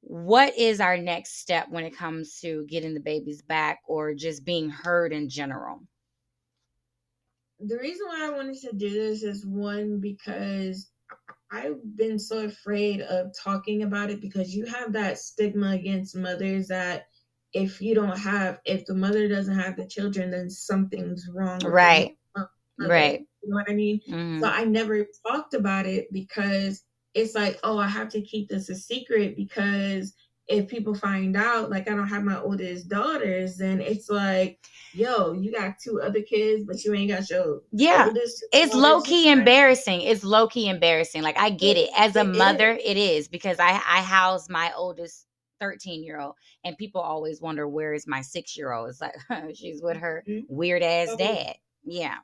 what is our next step when it comes to getting the babies back or just being heard in general? The reason why I wanted to do this is, one, because I've been so afraid of talking about it, because you have that stigma against mothers that if the mother doesn't have the children, then something's wrong with the Right. mother. Right. You know what I mean? Mm-hmm. So I never talked about it, because it's like, oh, I have to keep this a secret, because if people find out, like, I don't have my oldest daughters, then it's like, yo, you got 2 other kids, but you ain't got your oldest It's daughters. low-key embarrassing. It's low-key embarrassing. Like, I get it. As a mother, it is, because I house my oldest 13-year-old, and people always wonder, where is my 6-year-old? It's like, she's with her weird ass dad. Yeah.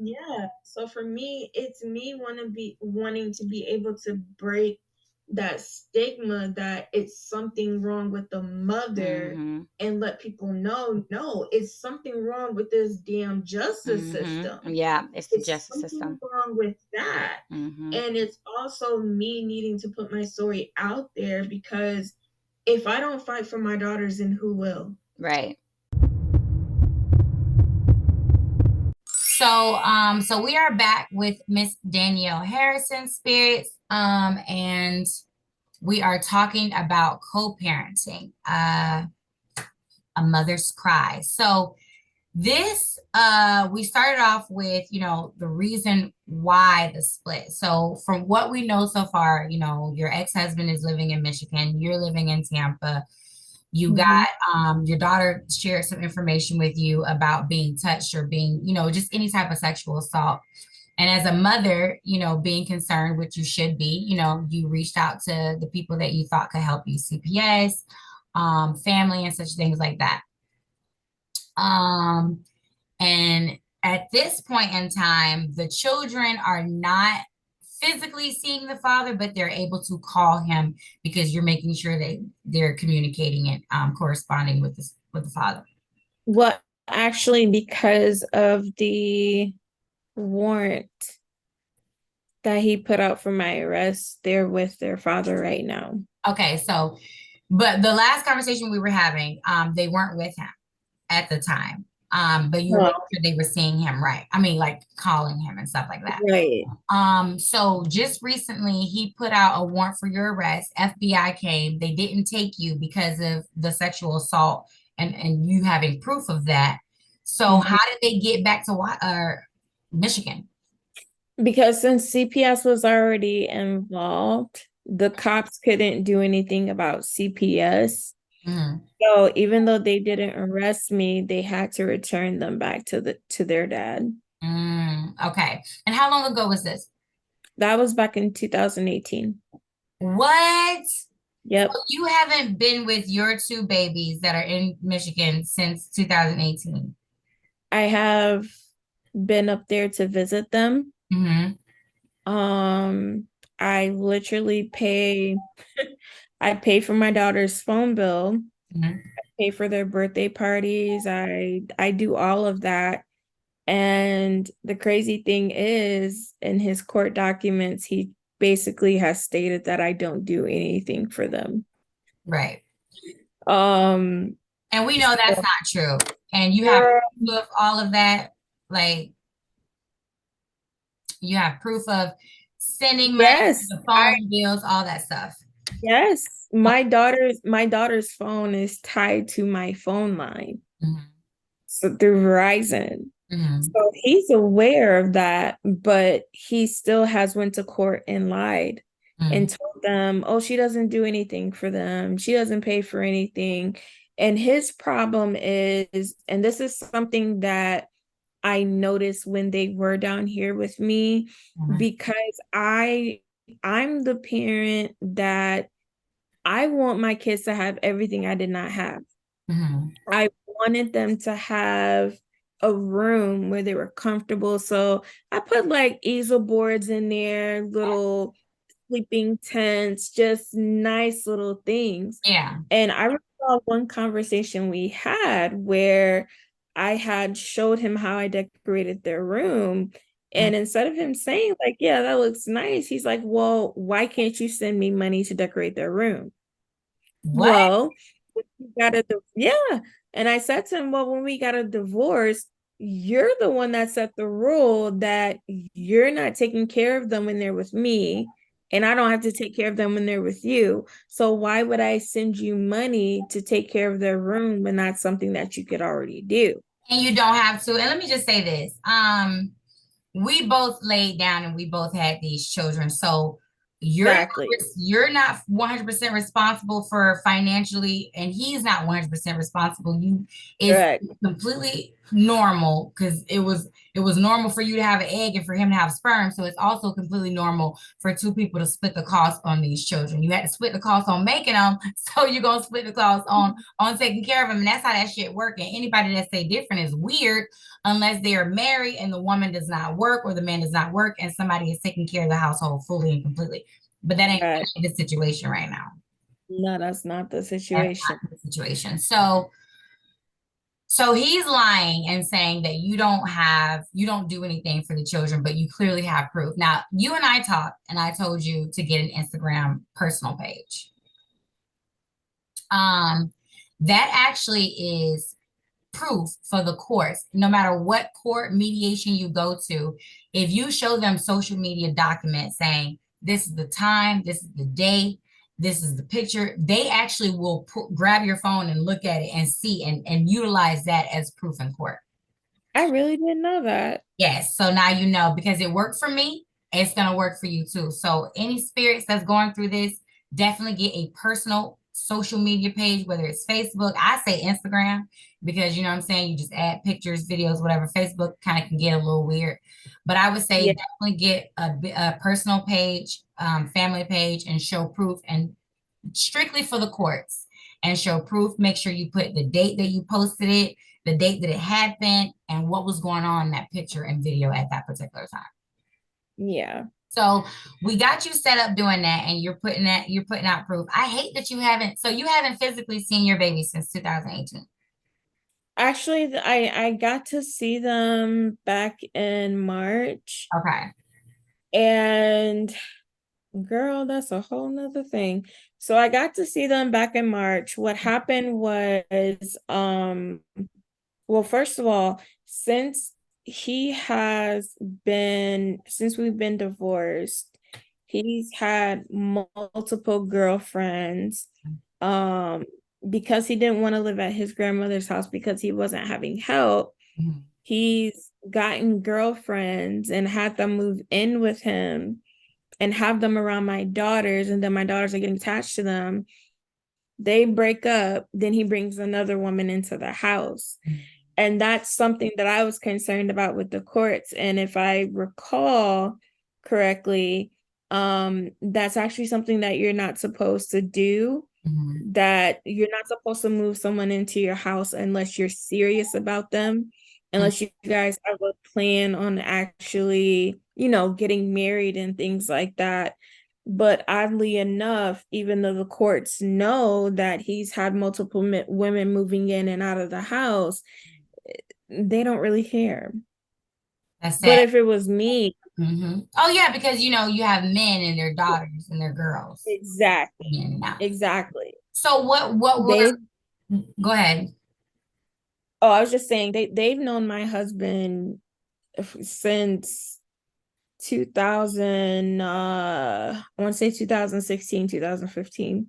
Yeah. So for me, it's me wanting to be able to break that stigma that it's something wrong with the mother, Mm-hmm. and let people know, no, it's something wrong with this damn justice system. Yeah, it's the It's justice something system. wrong with that. And it's also me needing to put my story out there, because if I don't fight for my daughters, then who will? Right. So we are back with Miss Danielle Harrison, Spirits, and we are talking about co-parenting, a mother's cry. So this, we started off with, the reason why the split. So from what we know so far, your ex-husband is living in Michigan, you're living in Tampa. You got your daughter shared some information with you about being touched or being, just any type of sexual assault. And as a mother, being concerned, which you should be, you reached out to the people that you thought could help you, CPS, family, and such things like that. And at this point in time, the children are not physically seeing the father, but they're able to call him, because you're making sure that they're communicating and corresponding with the father. Well, actually, because of the warrant that he put out for my arrest, they're with their father right now. Okay, so, but the last conversation we were having, they weren't with him at the time. But you were making sure they were seeing him, right? I mean, like calling him and stuff like that. Right. So just recently he put out a warrant for your arrest. FBI came, they didn't take you because of the sexual assault and you having proof of that. So how did they get back to Michigan? Because since CPS was already involved, the cops couldn't do anything about CPS. So even though they didn't arrest me, they had to return them back to their dad. Okay. And how long ago was this? That was back in 2018. What? Yep. So you haven't been with your 2 babies that are in Michigan since 2018? I have been up there to visit them. I literally I pay for my daughter's phone bill. I pay for their birthday parties. I do all of that. And the crazy thing is, in his court documents, he basically has stated that I don't do anything for them. Right. And we know that's not true. And you have proof of all of that. Like, you have proof of sending money, the phone bills, all that stuff. Yes. My daughter's phone is tied to my phone line. So through Verizon. So he's aware of that, but he still has went to court and lied and told them, oh, she doesn't do anything for them. She doesn't pay for anything. And his problem is, and this is something that I noticed when they were down here with me, because I'm the parent that I want my kids to have everything I did not have. I wanted them to have a room where they were comfortable. So I put like easel boards in there, little sleeping tents, just nice little things. Yeah. And I recall one conversation we had where I had showed him how I decorated their room. And instead of him saying like, yeah, that looks nice, he's like, well, why can't you send me money to decorate their room? What? Well, we got yeah. And I said to him, well, when we got a divorce, you're the one that set the rule that you're not taking care of them when they're with me, and I don't have to take care of them when they're with you. So why would I send you money to take care of their room when that's something that you could already do? And you don't have to. And let me just say this. We both laid down and we both had these children. So Exactly. you're not 100% responsible for financially, and he's not 100% responsible. It's Correct. completely normal because it was normal for you to have an egg and for him to have sperm. So it's also completely normal for two people to split the cost on these children. You had to split the cost on making them, so you're gonna split the cost on taking care of them. And that's how that shit work. And anybody that say different is weird unless they are married and the woman does not work or the man does not work and somebody is taking care of the household fully and completely. But that ain't the situation right now. No, that's not the That's situation. not the situation. So he's lying and saying that you don't do anything for the children, but you clearly have proof. Now, you and I talked, and I told you to get an Instagram personal page. That actually is proof for the courts. No matter what court mediation you go to, if you show them social media documents saying this is the time, this is the day, this is the picture, they actually will grab your phone and look at it and see and utilize that as proof in court. I really didn't know that. Yes. So now you know, because it worked for me, it's going to work for you too. So any spirits that's going through this, definitely get a personal social media page, whether it's Facebook. I say Instagram because you know what I'm saying, you just add pictures, videos, whatever. Facebook kind of can get a little weird, but I would say definitely get a personal page, family page, and show proof, and strictly for the courts, and show proof. Make sure you put the date that you posted it, the date that it happened, and what was going on in that picture and video at that particular time. Yeah. So we got you set up doing that, and you're putting out proof. I hate that you haven't physically seen your baby since 2018. Actually, I got to see them back in March. Okay. And girl, that's a whole nother thing. So I got to see them back in March. What happened was, well, first of all, since we've been divorced, he's had multiple girlfriends. Because he didn't want to live at his grandmother's house because he wasn't having help, he's gotten girlfriends and had them move in with him and have them around my daughters, and then my daughters are getting attached to them. They break up, then he brings another woman into the house. And that's something that I was concerned about with the courts. And if I recall correctly, that's actually something that you're not supposed to do. That you're not supposed to move someone into your house unless you're serious about them, unless you guys have a plan on actually, getting married and things like that. But oddly enough, even though the courts know that he's had multiple women moving in and out of the house, they don't really care. That's But it. if it was me, Oh yeah, because you have men and their daughters and their girls. exactly. Exactly. So what go ahead. Oh, I was just saying they've known my husband since 2000, I want to say 2016, 2015.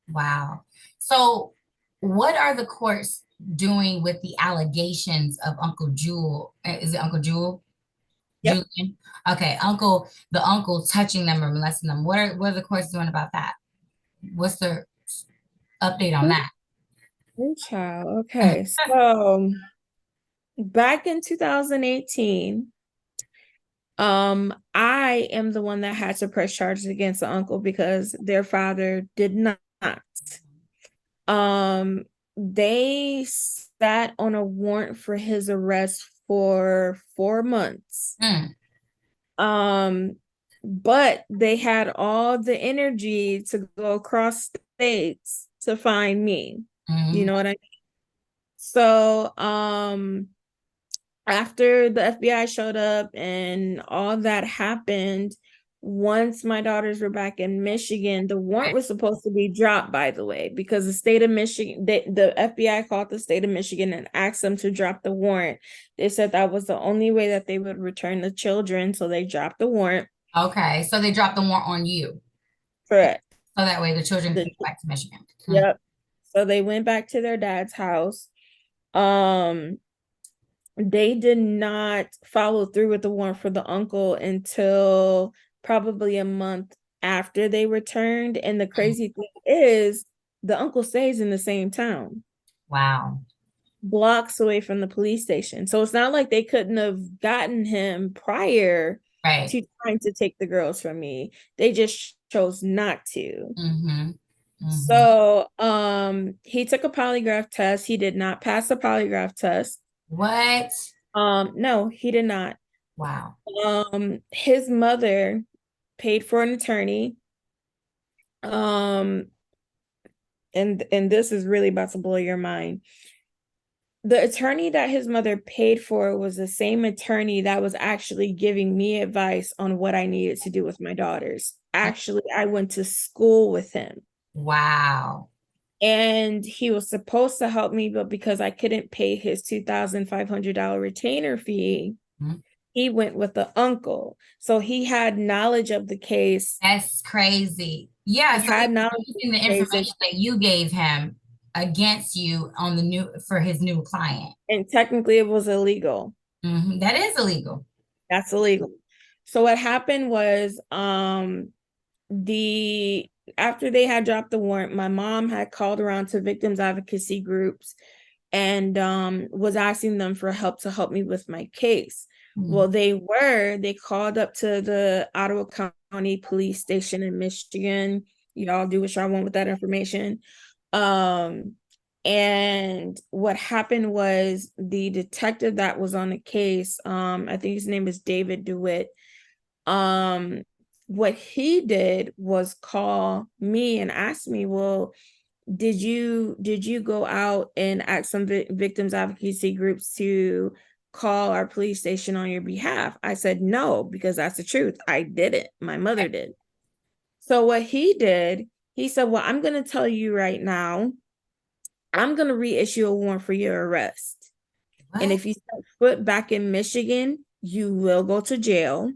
Wow. So what are the courts doing with the allegations of Uncle Jewel? Is it Uncle Jewel? Yep. Julian? Okay, the uncle touching them or molesting them. What are the courts doing about that? What's the update on that? Good child. Okay. So back in 2018, I am the one that had to press charges against the uncle because their father did not. They sat on a warrant for his arrest for 4 months. But they had all the energy to go across states to find me. You know what I mean? So, after the FBI showed up and all that happened, once my daughters were back in Michigan, the warrant was supposed to be dropped, by the way, because the state of Michigan, the FBI called the state of Michigan and asked them to drop the warrant. They said that was the only way that they would return the children, so they dropped the warrant. Okay, so they dropped the warrant on you. Correct. So that way the children can go back to Michigan. Yep. So they went back to their dad's house. They did not follow through with the warrant for the uncle until probably a month after they returned. And the crazy thing is, the uncle stays in the same town. Wow. Blocks away from the police station. So it's not like they couldn't have gotten him prior to trying to take the girls from me. They just chose not to. So he took a polygraph test. He did not pass the polygraph test. What? No, he did not. Wow. His mother paid for an attorney. And this is really about to blow your mind. The attorney that his mother paid for was the same attorney that was actually giving me advice on what I needed to do with my daughters. Actually, I went to school with him. Wow. And he was supposed to help me, but because I couldn't pay his $2,500 retainer fee, he went with the uncle. So he had knowledge of the case. That's crazy. Yeah, so had knowledge using the information that you gave him against you on for his new client. And technically it was illegal. That is illegal. That's illegal. So what happened was after they had dropped the warrant, my mom had called around to victims advocacy groups and was asking them for help to help me with my case. Well, they called up to the Ottawa County Police Station in Michigan. Y'all do what y'all want with that information. And what happened was the detective that was on the case, I think his name is David DeWitt. What he did was call me and ask me, well, did you go out and ask some victims advocacy groups to call our police station on your behalf? I said no, because that's the truth. I didn't. My mother did. So what he did, he said, well, I'm going to tell you right now, I'm going to reissue a warrant for your arrest. What? And if you set foot back in Michigan, you will go to jail.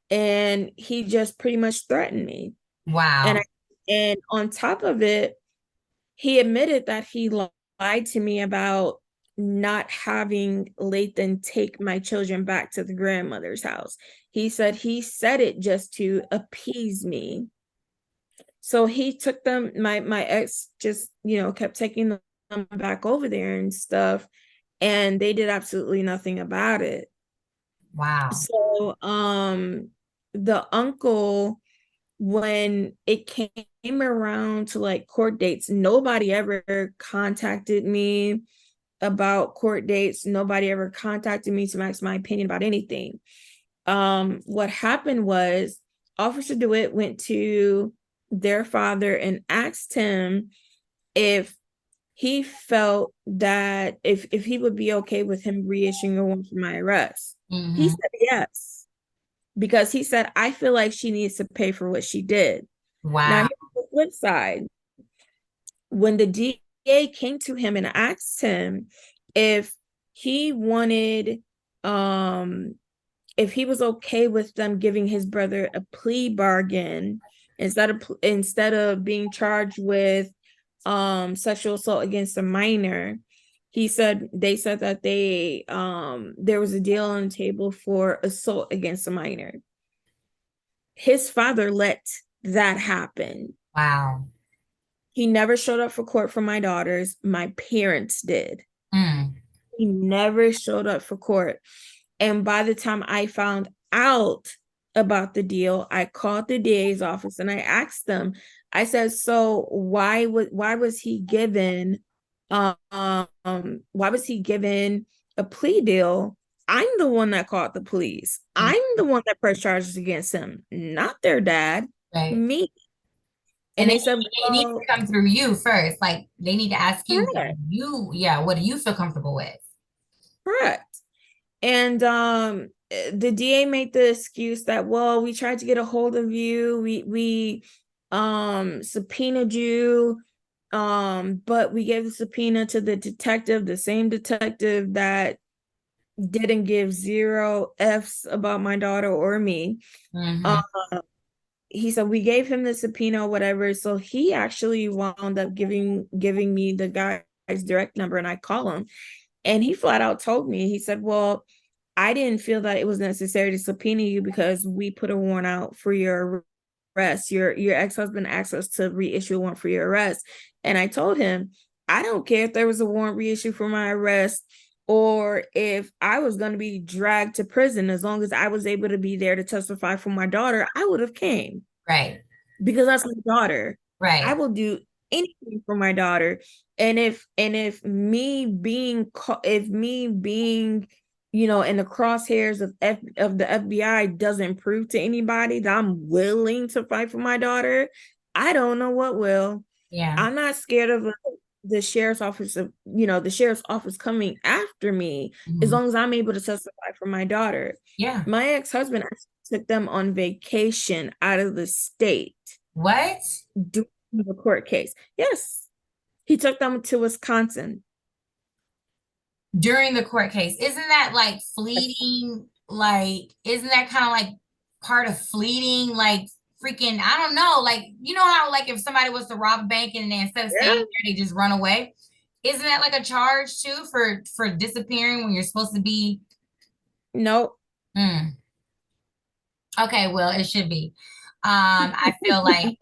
And he just pretty much threatened me. Wow. And on top of it, he admitted that he lied to me about not having Lathan take my children back to the grandmother's house. He said it just to appease me. So he took them, my ex just, kept taking them back over there and stuff. And they did absolutely nothing about it. Wow. So, the uncle, when it came around to like court dates, nobody ever contacted me about court dates. Nobody ever contacted me to ask my opinion about anything. What happened was Officer DeWitt went to their father and asked him if he felt that if he would be okay with him reissuing a warrant for my arrest. He said yes, because he said, I feel like she needs to pay for what she did. Wow. Now, here's the flip side. When the DA came to him and asked him if he wanted, if he was okay with them giving his brother a plea bargain instead of being charged with sexual assault against a minor, they said that there was a deal on the table for assault against a minor. His father let that happen. Wow. He never showed up for court for my daughters. My parents did. He never showed up for court. And by the time I found out about the deal, I called the DA's office and I asked them, I said, so why was he given a plea deal? I'm the one that called the police. I'm the one that pressed charges against him, not their dad, me. And they said, they need to come through you first. Like they need to ask you, what do you feel comfortable with? Correct. And the DA made the excuse that, well, we tried to get a hold of you. We subpoenaed you. But we gave the subpoena to the detective, the same detective that didn't give 0 F's about my daughter or me. He said we gave him the subpoena or whatever. So he actually wound up giving me the guy's direct number, and I call him. And he flat out told me, he said, well, I didn't feel that it was necessary to subpoena you because we put a warrant out for your arrest. Your ex-husband asked us to reissue a warrant for your arrest. And I told him, I don't care if there was a warrant reissued for my arrest or if I was going to be dragged to prison. As long as I was able to be there to testify for my daughter, I would have came. Right. Because that's my daughter. Right. I will do anything for my daughter. And if me being you know, in the crosshairs of the FBI doesn't prove to anybody that I'm willing to fight for my daughter, I don't know what will. Yeah. I'm not scared of the sheriff's office coming after me, as long as I'm able to testify for my daughter. Yeah. My ex-husband took them on vacation out of the state. What? During the court case. Yes. He took them to Wisconsin. During the court case. Isn't that like fleeting? Like, isn't that kind of like part of fleeting? Like freaking, I don't know. Like, you know how like if somebody was to rob a bank and then instead of staying there, they just run away? Isn't that like a charge too for disappearing when you're supposed to be? Nope. Okay, well, it should be. I feel like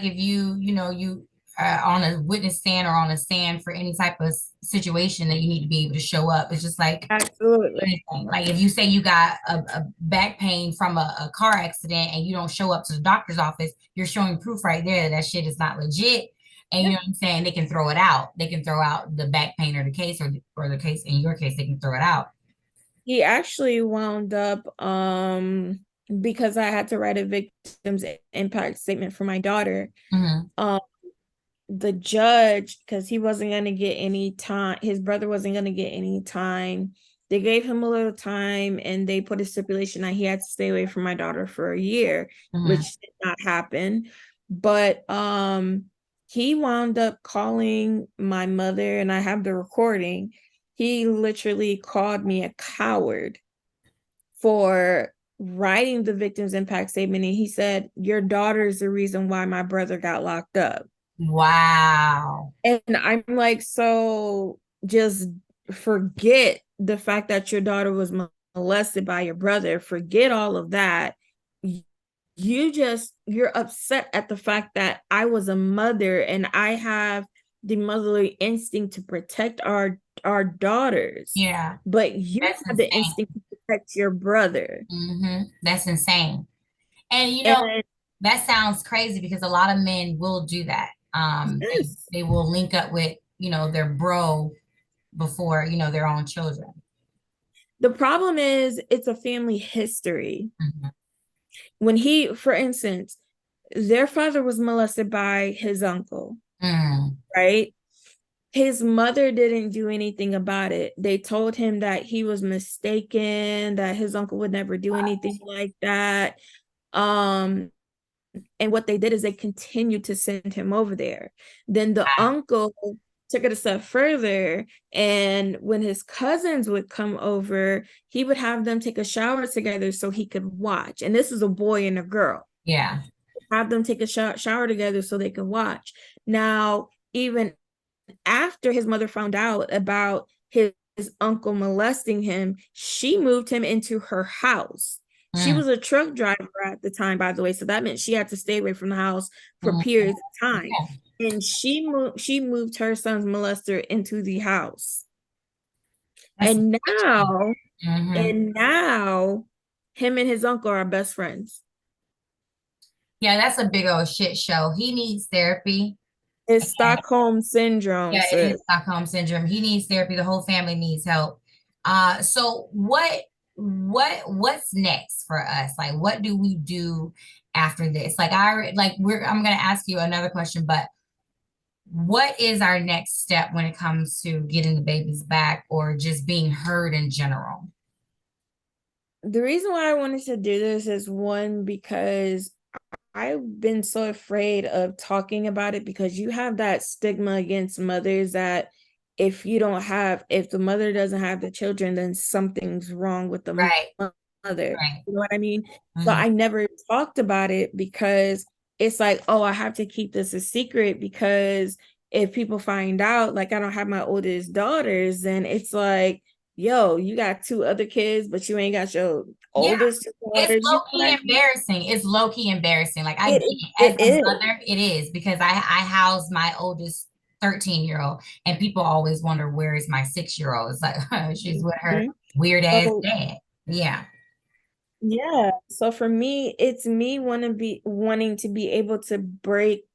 if you are on a witness stand or on a stand for any type of situation that you need to be able to show up. It's just like absolutely anything. Like if you say you got a back pain from a car accident and you don't show up to the doctor's office, you're showing proof right there that shit is not legit. And you know what I'm saying? They can throw it out. They can throw out the back pain or the case or the case in your case, they can throw it out. He actually wound up because I had to write a victim's impact statement for my daughter. The judge, because he wasn't going to get any time, his brother wasn't going to get any time. They gave him a little time and they put a stipulation that he had to stay away from my daughter for a year, which did not happen. But he wound up calling my mother, and I have the recording. He literally called me a coward for writing the victim's impact statement. And he said, your daughter is the reason why my brother got locked up. Wow. And I'm like, so just forget the fact that your daughter was molested by your brother. Forget all of that. You're upset at the fact that I was a mother and I have the motherly instinct to protect our daughters. Yeah. But you have the instinct to protect your brother. That's insane. And you know, that sounds crazy because a lot of men will do that. They will link up with, you know, their bro before, you know, their own children. The problem is it's a family history. When for instance, their father was molested by his uncle, right? His mother didn't do anything about it. They told him that he was mistaken, that his uncle would never do anything like that. And what they did is they continued to send him over there. Then the uncle took it a step further, and when his cousins would come over, he would have them take a shower together so he could watch. And this is a boy and a girl. Yeah. Have them take a shower together so they could watch. Now, even after his mother found out about his uncle molesting him, she moved him into her house. She was a truck driver at the time, by the way, so that meant she had to stay away from the house for periods of time. And she moved her son's molester into the house. And now him and his uncle are best friends. Yeah, that's a big old shit show. He needs therapy. It's Stockholm syndrome. Yeah, it is Stockholm syndrome. He needs therapy. The whole family needs help. So what's next for us? Like, what do we do after this? Like, I'm gonna ask you another question, but what is our next step when it comes to getting the babies back or just being heard in general? The reason why I wanted to do this is one, because I've been so afraid of talking about it, because you have that stigma against mothers that if the mother doesn't have the children, then something's wrong with the Right. mother. Right. You know what I mean? So I never talked about it, because it's like, oh, I have to keep this a secret, because if people find out, like, I don't have my oldest daughters, then it's like, yo, you got two other kids, but you ain't got your Yeah. oldest It's daughters. You know what low-key I mean? embarrassing. It's low-key embarrassing. Like I get it. As It a is. mother, it is because I house my oldest 13-year-old and people always wonder where is my 6-year-old. It's like she's with her Mhm. weird ass So dad. Yeah. yeah, so for me, it's me wanting to be able to break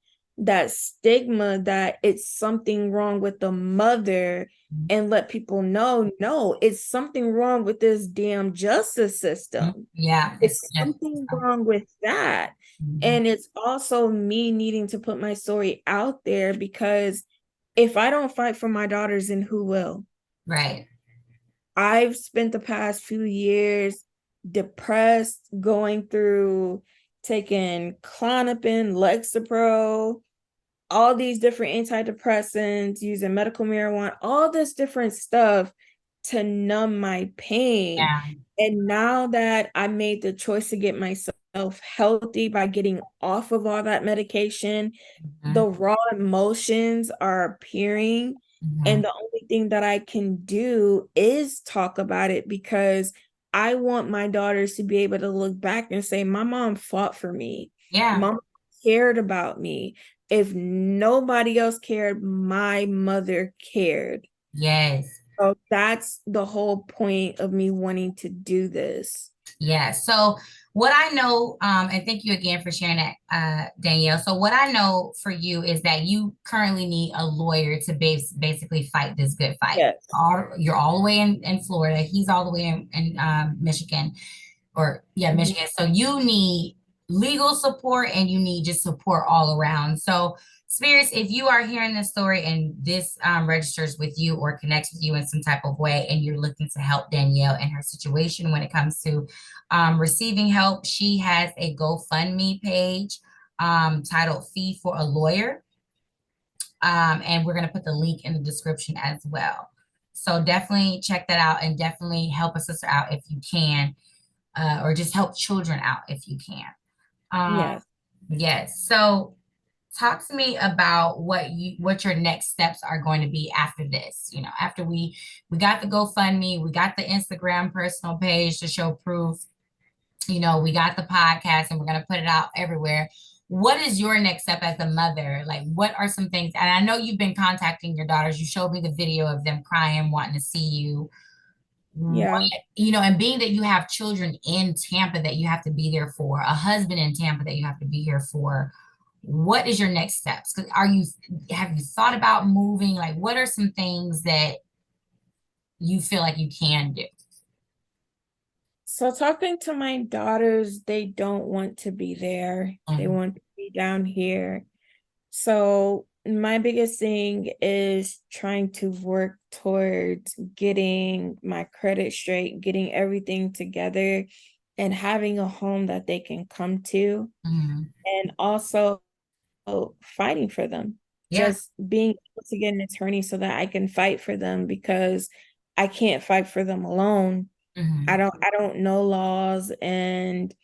that stigma that it's something wrong with the mother, and let people know, no, it's something wrong with this damn justice system. Yeah. It's something wrong with that. Mhm. And it's also me needing to put my story out there, because if I don't fight for my daughters, then who will? Right. I've spent the past few years depressed, going through taking Klonopin, Lexapro, all these different antidepressants, using medical marijuana, all this different stuff to numb my pain. Yeah. And now that I made the choice to get myself healthy by getting off of all that medication, the Mhm. raw emotions are appearing. And Mhm. the only thing that I can do is talk about it, because I want my daughters to be able to look back and say, my mom fought for me. Yeah. Mom cared about me. If nobody else cared, my mother cared. Yes. So that's the whole point of me wanting to do this. Yeah. So what I know, and thank you again for sharing that, Danielle. So what I know for you is that you currently need a lawyer to basically fight this good fight. Yes. You're all the way in Florida. He's all the way in Michigan, or yeah, Mhm. Michigan. So you need legal support and you need just support all around. So spirits, if you are hearing this story and this registers with you or connects with you in some type of way, and you're looking to help Danielle in her situation when it comes to receiving help, she has a GoFundMe page titled Fee for a Lawyer. And we're going to put the link in the description as well. So definitely check that out and definitely help a sister out if you can, or just help children out if you can. Yes. Yes. So talk to me about what your next steps are going to be after this. You know, after we got the GoFundMe, we got the Instagram personal page to show proof. You know, we got the podcast and we're going to put it out everywhere. What is your next step as a mother? Like, what are some things? And I know you've been contacting your daughters. You showed me the video of them crying, wanting to see you. What, Yeah. you know, and being that you have children in Tampa that you have to be there for, a husband in Tampa that you have to be here for, what is your next steps? Because have you thought about moving? Like, what are some things that you feel like you can do? So talking to my daughters, they don't want to be there. They Mhm. want to be down here. So my biggest thing is trying to work towards getting my credit straight, getting everything together, and having a home that they can come to, Mhm. and also fighting for them. Yeah. Just being able to get an attorney so that I can fight for them, because I can't fight for them alone. Mhm. I don't know laws, and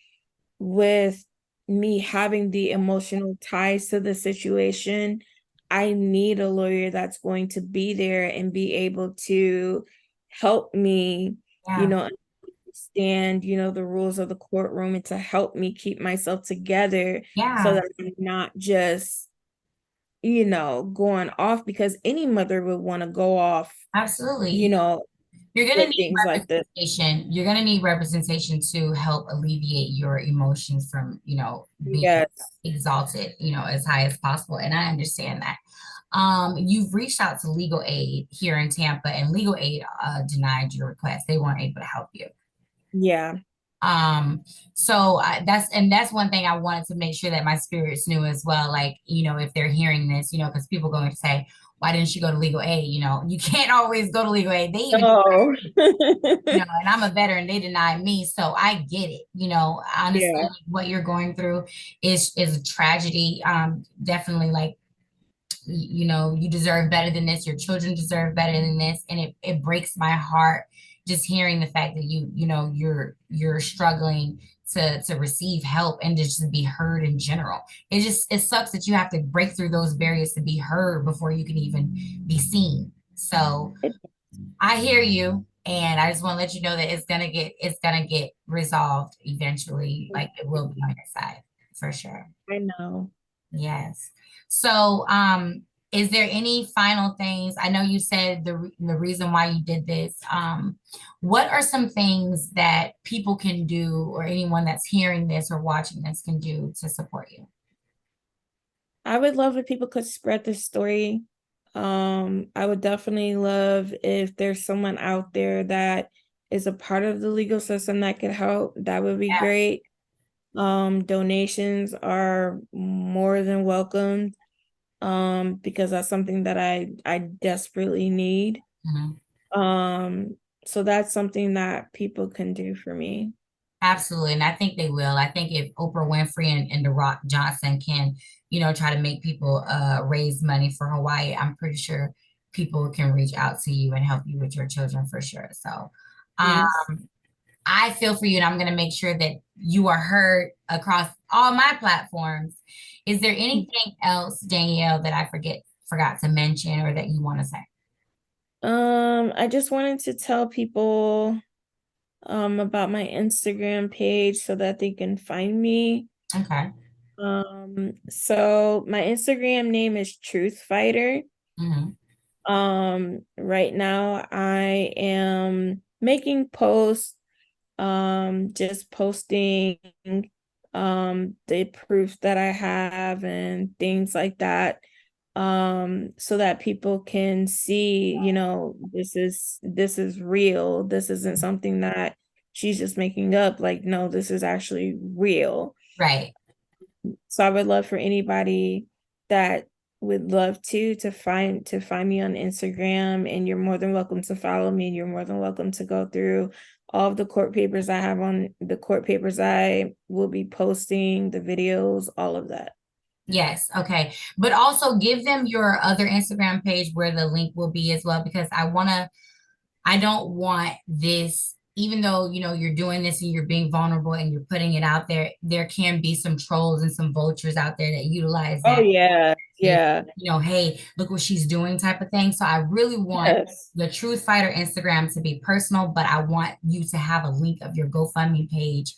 with me having the emotional ties to the situation, I need a lawyer that's going to be there and be able to help me, you Yeah. know, understand, the rules of the courtroom, and to help me keep myself together, so Yeah. that I'm not just, going off, because any mother would want to go off, you Absolutely. know, You're going to with need things like this. representation. You're going to need representation to help alleviate your emotions from, being Yes. exalted, as high as possible. And I understand that. You've reached out to legal aid here in Tampa, and legal aid denied your request. They weren't able to help you. Yeah. So that's one thing I wanted to make sure that my spirits knew as well. Like, if they're hearing this, because people going to say, why didn't you go to legal aid? You can't always go to legal aid. They even, Oh. and I'm a veteran, they denied me. So I get it. Honestly, Yeah. what you're going through is a tragedy. Definitely, like, you deserve better than this. Your children deserve better than this. And it breaks my heart just hearing the fact that you're struggling to receive help and to just be heard in general. It sucks that you have to break through those barriers to be heard before you can even be seen. So I hear you. And I just want to let you know that it's gonna get resolved eventually. Like, it will be on your side for sure. I know. Yes. So, is there any final things? I know you said the reason why you did this. What are some things that people can do, or anyone that's hearing this or watching this can do to support you? I would love if people could spread this story. I would definitely love if there's someone out there that is a part of the legal system that could help. That would be great. Donations are more than welcome, because that's something that I desperately need. So that's something that people can do for me. Absolutely. And I think they will. I think if Oprah Winfrey and The Rock Johnson can, try to make people raise money for Hawaii, I'm pretty sure people can reach out to you and help you with your children for sure. So, Yes. I feel for you, and I'm going to make sure that you are heard across all my platforms. Is there anything else, Danielle, that I forgot to mention, or that you want to say? I just wanted to tell people about my Instagram page so that they can find me. Okay. So my Instagram name is Truth Fighter. Right now I am making posts, just posting the proof that I have and things like that, so that people can see, this is real. This isn't something that she's just making up. Like, no, this is actually real. Right. So I would love for anybody that would love to find me on Instagram, and you're more than welcome to follow me, and you're more than welcome to go through all of the court papers I have on the court papers I will be posting, the videos, all of that. Yes. Okay. But also give them your other Instagram page where the link will be as well, because I don't want this, even though, you're doing this and you're being vulnerable and you're putting it out there, there can be some trolls and some vultures out there that utilize Oh that. yeah. Yeah. Hey, look what she's doing type of thing. So I really want the Truth Fighter Instagram to be personal, but I want you to have a link of your GoFundMe page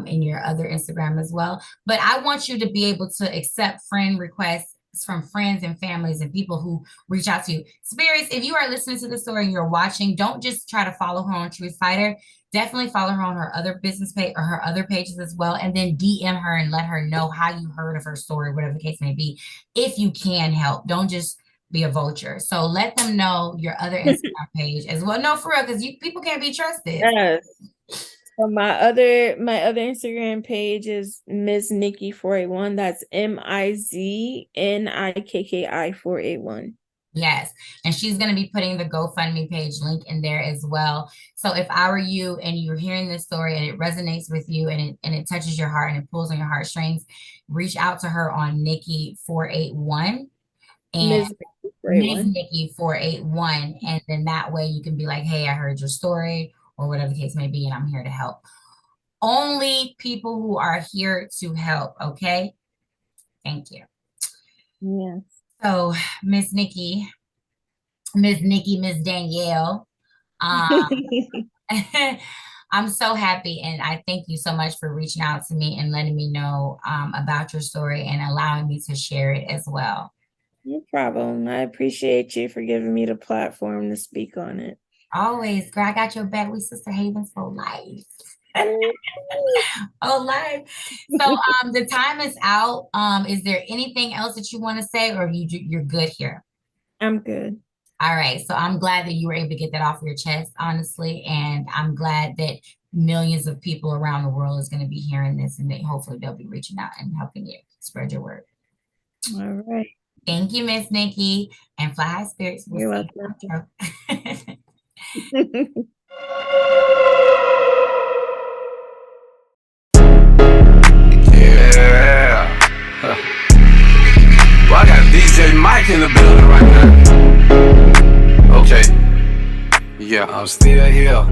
in your other Instagram as well. But I want you to be able to accept friend requests from friends and families and people who reach out to you. Spirits, if you are listening to the story and you're watching, don't just try to follow her on Truth Fighter. Definitely follow her on her other business page or her other pages as well. And then DM her and let her know how you heard of her story, whatever the case may be. If you can help, don't just be a vulture. So let them know your other Instagram page as well. No, for real, because people can't be trusted. Yes. So my other Instagram page is Mz.Kiki 481. That's MIZNIKKI 481. Yes. And she's going to be putting the GoFundMe page link in there as well. So if I were you and you're hearing this story and it resonates with you and it touches your heart and it pulls on your heartstrings, reach out to her on Nikki 481 and Mz.Kiki 481. And then that way you can be like, hey, I heard your story, or whatever the case may be, and I'm here to help. Only people who are here to help. Okay. Thank you. Yes. So Miss Nikki, Miss Danielle, I'm so happy, and I thank you so much for reaching out to me and letting me know about your story and allowing me to share it as well. No problem. I appreciate you for giving me the platform to speak on it. Always, girl, I got your back. We sister havens for life. Oh, life. So the time is out. Is there anything else that you want to say, or you're good here? I'm good. All right. So I'm glad that you were able to get that off your chest, honestly. And I'm glad that millions of people around the world is going to be hearing this, and hopefully they'll be reaching out and helping you spread your word. All right. Thank you, Miss Nikki, and Fly High Spirits. You're welcome. Yeah. Well, I got DJ Mike in the building right now. Okay. Yeah, I'm still here.